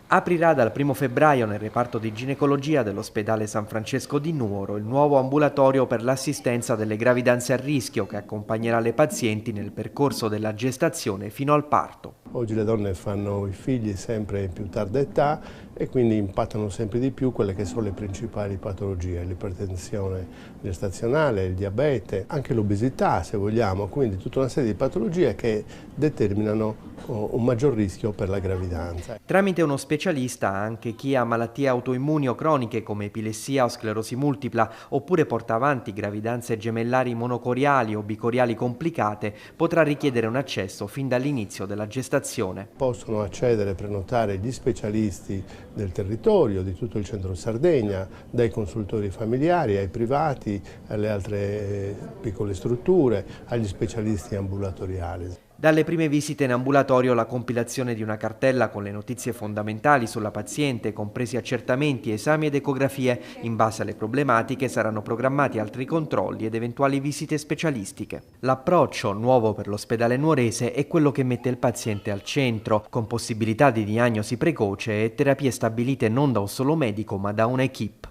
Aprirà dal 1° febbraio nel reparto di ginecologia dell'ospedale San Francesco di Nuoro il nuovo ambulatorio per l'assistenza delle gravidanze a rischio che accompagnerà le pazienti nel percorso della gestazione fino al parto. Oggi le donne fanno i figli sempre in più tarda età e quindi impattano sempre di più quelle che sono le principali patologie, l'ipertensione gestazionale, il diabete, anche l'obesità se vogliamo, quindi tutta una serie di patologie che determinano un maggior rischio per la gravidanza. Tramite uno specialista anche chi ha malattie autoimmuni o croniche come epilessia o sclerosi multipla oppure porta avanti gravidanze gemellari monocoriali o bicoriali complicate potrà richiedere un accesso fin dall'inizio della gestazione. Possono accedere e prenotare gli specialisti del territorio, di tutto il centro Sardegna, dai consultori familiari ai privati, alle altre piccole strutture, agli specialisti ambulatoriali. Dalle prime visite in ambulatorio la compilazione di una cartella con le notizie fondamentali sulla paziente, compresi accertamenti, esami ed ecografie. In base alle problematiche saranno programmati altri controlli ed eventuali visite specialistiche. L'approccio, nuovo per l'ospedale nuorese, è quello che mette il paziente al centro, con possibilità di diagnosi precoce e terapie stabilite non da un solo medico ma da un'equipe.